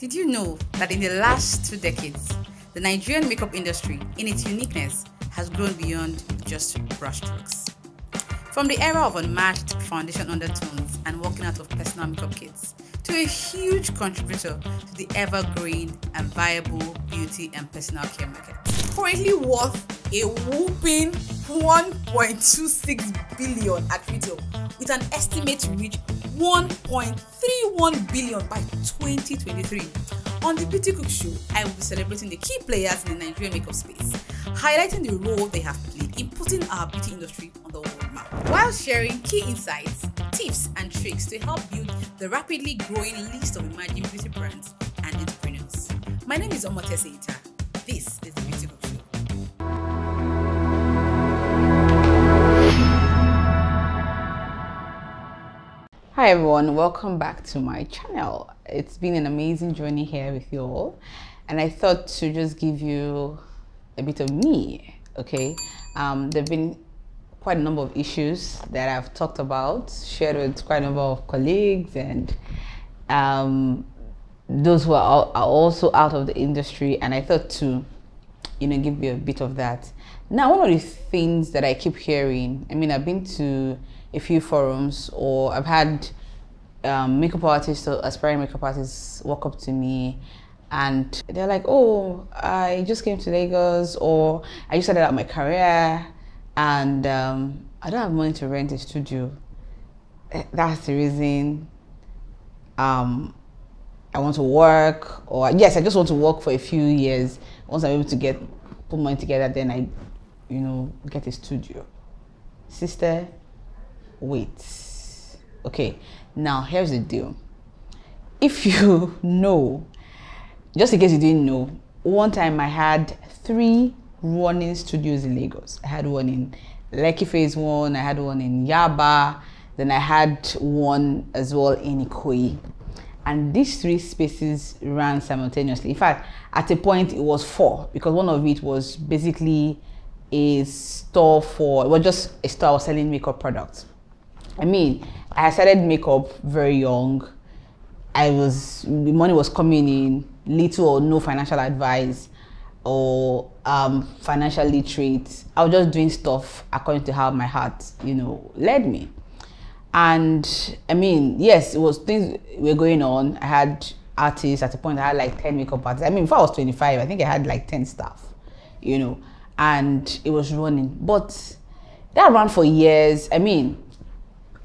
Did you know that in the last 2 decades, the Nigerian makeup industry, in its uniqueness, has grown beyond just brushstrokes? From the era of unmatched foundation undertones and walking out of personal makeup kits, to a huge contributor to the ever-growing and viable beauty and personal care market. Currently worth a whopping 1.26 billion at retail, with an estimate to reach 1.31 billion by 2023. On the Beautycook Show, I will be celebrating the key players in the Nigerian makeup space, highlighting the role they have played in putting our beauty industry on the world map, while sharing key insights, tips, and tricks to help build the rapidly growing list of emerging beauty brands and entrepreneurs. My name is Omontese Ita. This is the Beautycook Show. Hi everyone, welcome back to my channel. It's been an amazing journey here with you all, and I thought to just give you a bit of me. Okay, there've been quite a number of issues that I've talked about, shared with quite a number of colleagues, and those who are also out of the industry, and I thought to give you a bit of that. Now, one of the things that I keep hearing, I've been to a few forums, or I've had makeup artists or aspiring makeup artists walk up to me and they're like, oh, I just came to Lagos, or I just started out my career and I don't have money to rent a studio. That's the reason I want to work, or yes, I just want to work for a few years. Once I'm able to put money together, then I get a studio. Sister, wait. Okay, now here's the deal. If you know, just in case you didn't know, one time I had 3 running studios in Lagos. I had one in Lekki Phase 1, I had one in Yaba, then I had one as well in Ikoyi. And these 3 spaces ran simultaneously. In fact, at a point it was 4, because one of it was basically a store it was just a store selling makeup products. I started makeup very young. The money was coming in, little or no financial advice or financial literate. I was just doing stuff according to how my heart, led me. And yes, it was things were going on. I had artists. At a point I had like 10 makeup artists. Before I was 25, I think I had like 10 staff, and it was running. But that ran for years.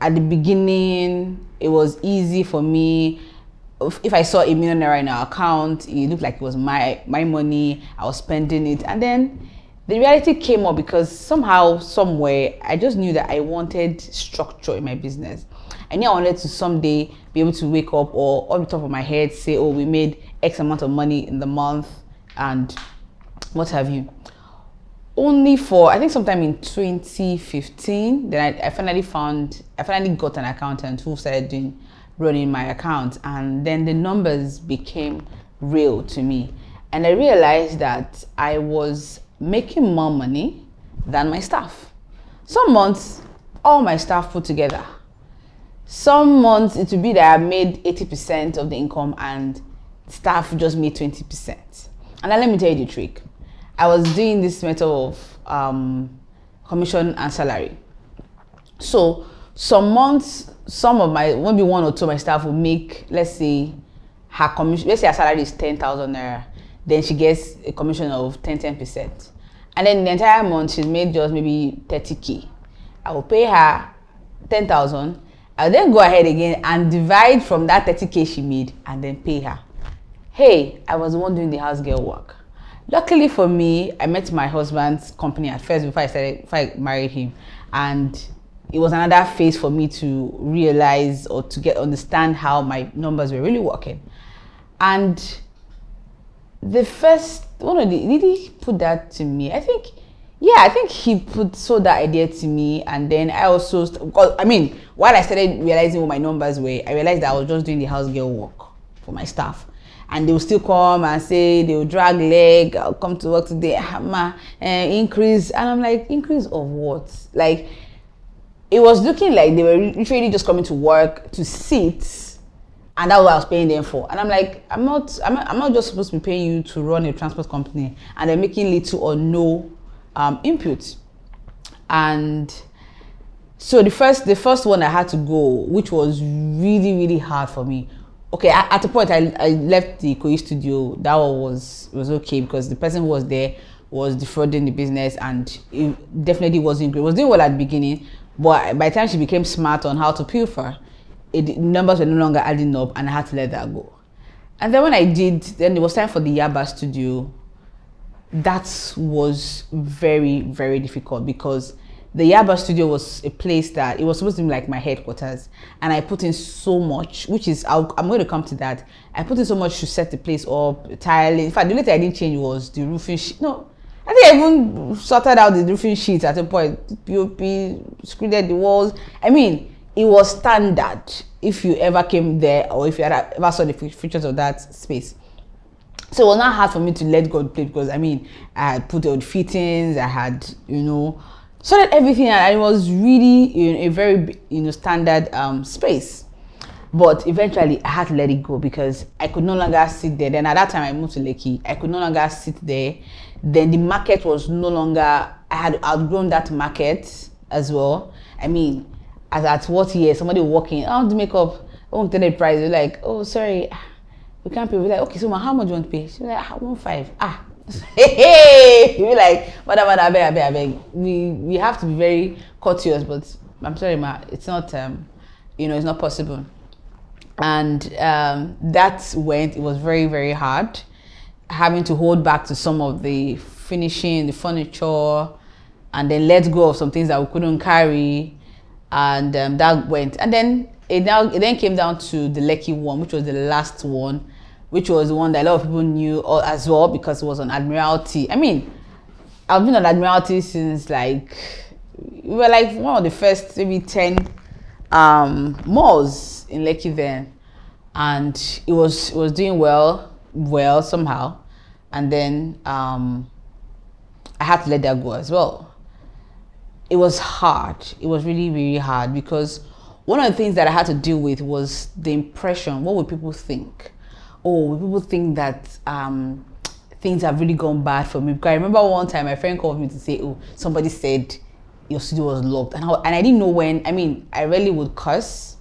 At the beginning, it was easy for me. If I saw ₦1 million in our account, it looked like it was my money. I was spending it. And then the reality came up, because somehow, somewhere, I just knew that I wanted structure in my business. I knew I wanted to someday be able to wake up, or on the top of my head say, oh, we made X amount of money in the month and what have you. Only for, I think sometime in 2015, then I finally got an accountant who started running my account, and then the numbers became real to me. And I realized that I was making more money than my staff. Some months, all my staff put together. Some months it would be that I made 80% of the income and staff just made 20%. And then let me tell you the trick. I was doing this method of commission and salary. So some months, maybe 1 or 2 of my staff will make, let's say her salary is 10,000 naira. Then she gets a commission of 10%. And then the entire month she's made just maybe 30K. I will pay her 10,000. I'll then go ahead again and divide from that 30K she made and then pay her. Hey, I was the one doing the house girl work. Luckily for me, I met my husband's company at first before I married him, and it was another phase for me to realize or to understand how my numbers were really working. And the first did he put that to me? I think he sold that idea to me, and then I also while I started realizing what my numbers were, I realized that I was just doing the house girl work for my staff. And they will still come and say, they will drag leg, I'll come to work today, hammer, increase. And I'm like, increase of what? Like, it was looking like they were literally just coming to work to sit And that's what I was paying them for. And I'm like, I'm not just supposed to be paying you to run a transport company and they're making little or no input. And so the first one I had to go, which was really, really hard for me. Okay, at the point I left the Beautycook Studio. That was okay because the person who was there was defrauding the business and it definitely wasn't great. It was doing well at the beginning, but by the time she became smart on how to pilfer, numbers were no longer adding up and I had to let that go. And then when I did, then it was time for the Yaba studio. That was very, very difficult because the Yaba studio was a place that it was supposed to be like my headquarters, and I put in so much, which is I'm going to come to that. I put in so much to set the place up, tiling. In fact, the only thing I didn't change was the roofing sheet. No, I think I even sorted out the roofing sheets at a point. POP, screwed the walls. I mean, it was standard if you ever came there or if you ever saw the features of that space. So it was not hard for me to let God play because I mean, I had put out fittings, I had, sorted everything, and it was really a very, standard space. But eventually I had to let it go because I could no longer sit there. Then at that time I moved to Lekki. I could no longer sit there. Then the market was no longer, I had outgrown that market as well. I mean, as at what year somebody walking, oh, the makeup, I won't tell the price. They're like, oh, sorry, we can't pay. We're like, okay, so how much do you want to pay? She's like, 1.5. Hey, you're like, madam, I beg. We have to be very courteous, but I'm sorry, ma, it's not, it's not possible. And it was very, very hard, having to hold back to some of the finishing, the furniture, and then let go of some things that we couldn't carry, and that went. And then it then came down to the Lekki one, which was the last one, which was the one that a lot of people knew as well because it was on Admiralty. I mean, I've been on Admiralty since we were like one of the first maybe 10 malls in Lekki then, and it was doing well somehow, and then I had to let that go as well. It was hard. It was really, really hard because one of the things that I had to deal with was the impression. What would people think? Oh, people think that things have really gone bad for me. Because I remember one time my friend called me to say, oh, somebody said your studio was locked, and I didn't know when. I mean, I rarely would curse.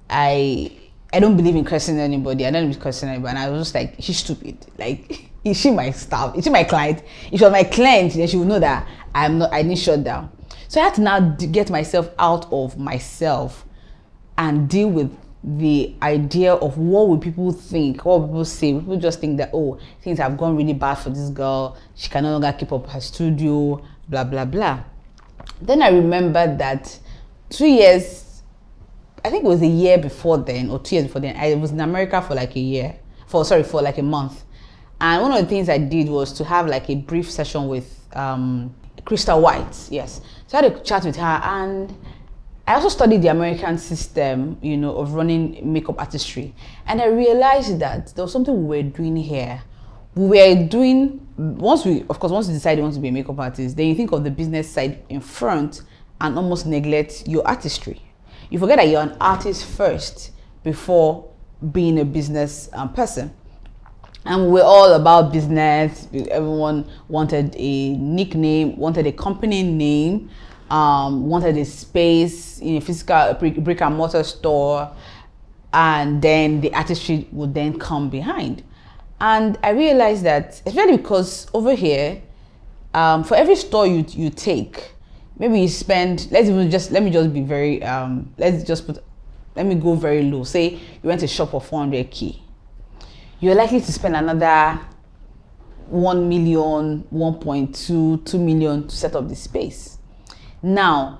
I don't believe in cursing anybody. I don't believe in cursing anybody. And I was just like, she's stupid. Like, is she my staff? Is she my client? If she was my client, then she would know that I didn't shut down. So I had to now get myself out of myself and deal with the idea of what will people think, what will people say. People just think that, oh, things have gone really bad for this girl. She can no longer keep up her studio, blah, blah, blah. Then I remembered that 2 years, I think it was a year before then, or 2 years before then, I was in America for like for like a month. And one of the things I did was to have like a brief session with Crystal White, yes. So I had a chat with her, and I also studied the American system, of running makeup artistry. And I realized that there was something we were doing here. We were doing, once you decide you want to be a makeup artist, then you think of the business side in front and almost neglect your artistry. You forget that you're an artist first before being a business person. And we're all about business. Everyone wanted a nickname, wanted a company name, wanted a space in a physical brick and mortar store, and then the artistry would then come behind. And I realized that, especially because over here, for every store you take, maybe you spend, let me go very low. Say you went to shop for 400K. You're likely to spend another 1 million, 1.2, 2 million to set up the space. Now,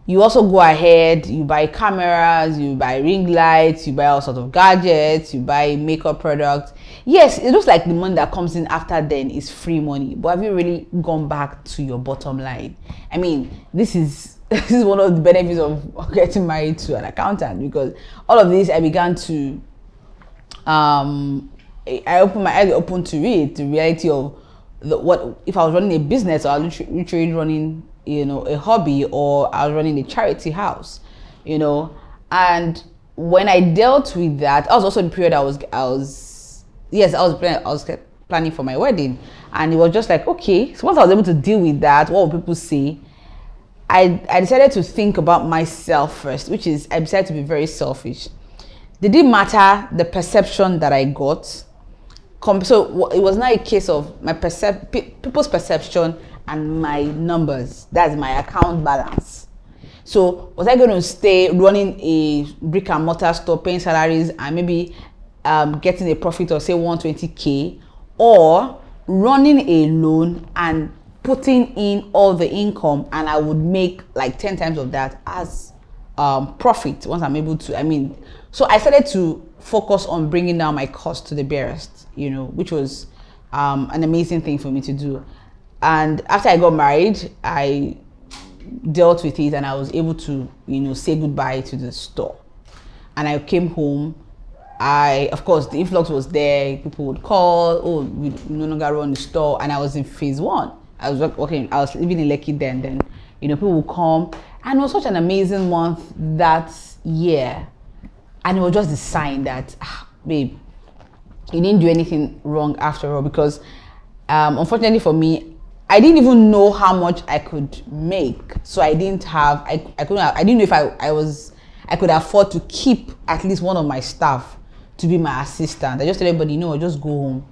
you also go ahead, you buy cameras, you buy ring lights, you buy all sorts of gadgets, you buy makeup products. Yes, it looks like the money that comes in after then is free money, but have you really gone back to your bottom line? I mean, this is one of the benefits of getting married to an accountant, because all of this I began to I opened my eyes open to it, the reality of what if I was running a business, or I was literally running a hobby, or I was running a charity house, and when I dealt with that, I was also in the period I was planning for my wedding, and it was just like, okay, so once I was able to deal with that, what will people say? I decided to think about myself first, which is I decided to be very selfish. Did it matter the perception that I got? So it was not a case of my people's perception and my numbers. That's my account balance. So was I going to stay running a brick and mortar store, paying salaries, and maybe getting a profit of say 120K, or running a loan and putting in all the income, and I would make like 10 times of that as profit once I'm able to. So I started to focus on bringing down my cost to the barest, which was an amazing thing for me to do. And after I got married, I dealt with it, and I was able to, say goodbye to the store. And I came home. Of course, the influx was there. People would call, oh, we no longer run the store. And I was in phase 1. I was working, I was living in Lekki then, people would come. And it was such an amazing month that year. And it was just a sign that, babe, you didn't do anything wrong after all, because unfortunately for me, I didn't even know how much I could make. So I didn't know if I could afford to keep at least one of my staff to be my assistant. I just tell everybody, just go home.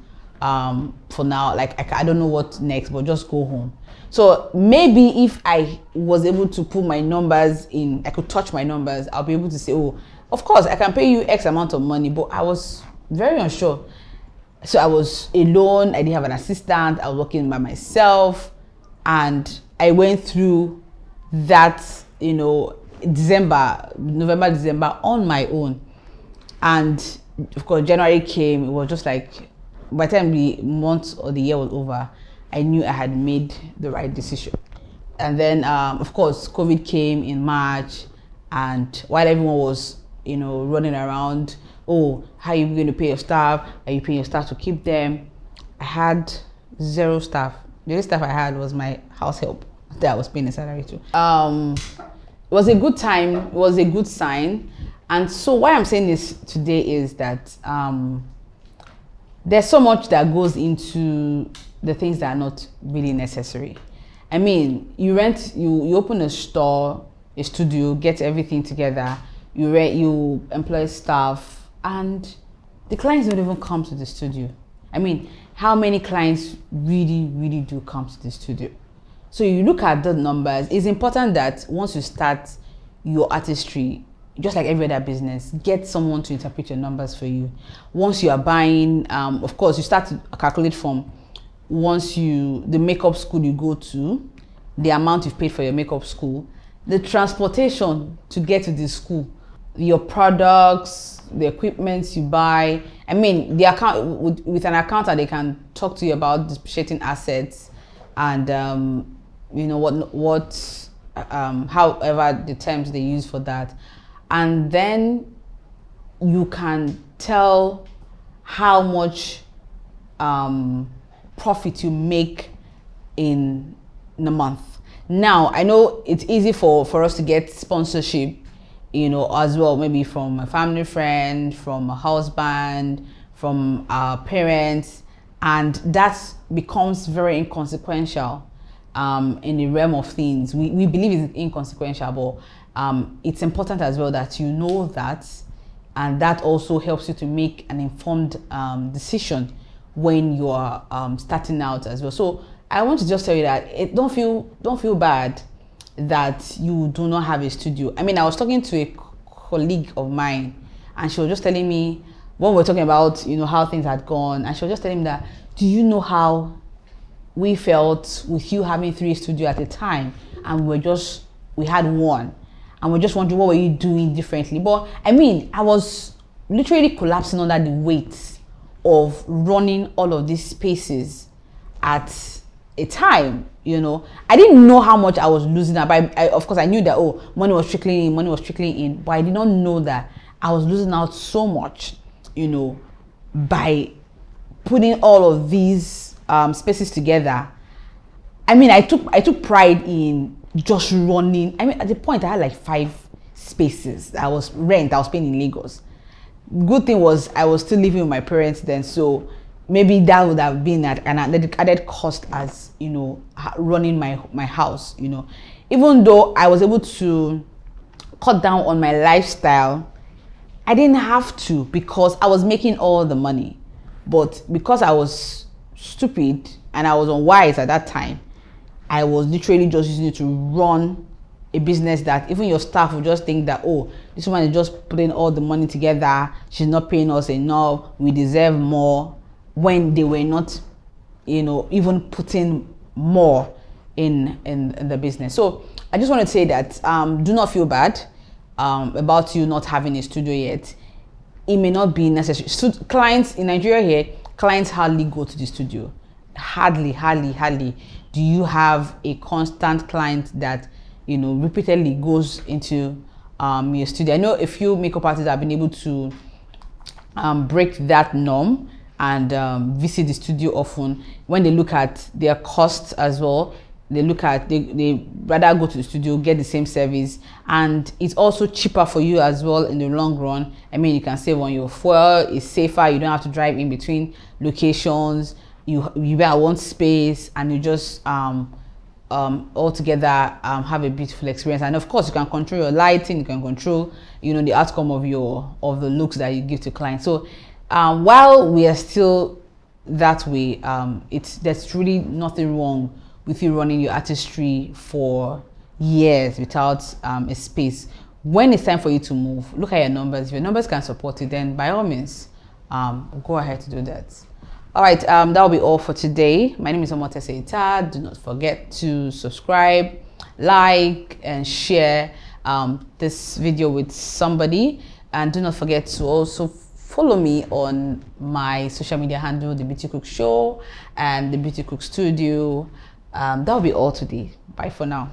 For now, like I don't know what next, but just go home. So maybe if I was able to put my numbers in, I could touch my numbers, I'll be able to say, oh, of course I can pay you X amount of money, but I was very unsure. So I was alone, I didn't have an assistant, I was working by myself, and I went through that, November, December on my own. And of course, January came, it was just like, by the time the month or the year was over, I knew I had made the right decision. And then, of course, COVID came in March, and while everyone was, running around, oh, how are you going to pay your staff? Are you paying your staff to keep them? I had 0 staff. The only staff I had was my house help that I was paying a salary to. It was a good time. It was a good sign. And so why I'm saying this today is that there's so much that goes into the things that are not really necessary. You open a store, a studio, get everything together, you employ staff, and the clients don't even come to the studio. How many clients really, really do come to the studio? So you look at the numbers. It's important that once you start your artistry, just like every other business, get someone to interpret your numbers for you. Once you are buying, of course, you start to calculate from the makeup school you go to, the amount you've paid for your makeup school, the transportation to get to the school, your products, the equipment you buy. The account with an accountant, they can talk to you about depreciating assets and however the terms they use for that. And then you can tell how much profit you make in a month. Now, I know it's easy for us to get sponsorship, as well, maybe from a family friend, from a husband, from our parents, and that becomes very inconsequential in the realm of things. We believe it's inconsequential, but it's important as well that you know that, and that also helps you to make an informed decision when you are starting out as well. So I want to just tell you that don't feel bad that you do not have a studio. I was talking to a colleague of mine, and she was just telling me, when we were talking about how things had gone, and she was just telling me that, do you know how we felt with you having 3 studios at a time, and we had 1, and we're just wondering what were you doing differently. But I was literally collapsing under the weight of running all of these spaces at a time. I didn't know how much I was losing, but of course I knew that money was trickling in, but I did not know that I was losing out so much, by putting all of these spaces together. I took pride in just running. At the point I had like 5 spaces. I was paying in Lagos. Good thing was I was still living with my parents then, so maybe that would have been at an added cost as, you know, running my house, you know. Even though I was able to cut down on my lifestyle, I didn't have to because I was making all the money. But because I was stupid and I was unwise at that time, I was literally just using it to run a business that even your staff would just think that, oh, this woman is just putting all the money together, she's not paying us enough, we deserve more, when they were not, you know, even putting more in the business. So I just want to say that do not feel bad about you not having a studio yet. It may not be necessary. So clients in Nigeria here, clients hardly go to the studio. Hardly do you have a constant client that, you know, repeatedly goes into your studio. I know a few makeup artists have been able to break that norm and visit the studio often. When they look at their costs as well, they rather go to the studio, get the same service, and it's also cheaper for you as well in the long run. I mean, you can save on your fuel, it's safer, you don't have to drive in between locations, you have one space, and you just all together have a beautiful experience. And of course, you can control your lighting, you can control, you know, the outcome of the looks that you give to clients. So while we are still that way, there's really nothing wrong with you running your artistry for years without a space. When it's time for you to move, look at your numbers. If your numbers can support it, then by all means go ahead to do that. All right, that'll be all for today. My name is Omontese Ita. Do not forget to subscribe, like, and share this video with somebody. And do not forget to also follow me on my social media handle, the Beautycook Show and the Beautycook Studio. That'll be all today. Bye for now.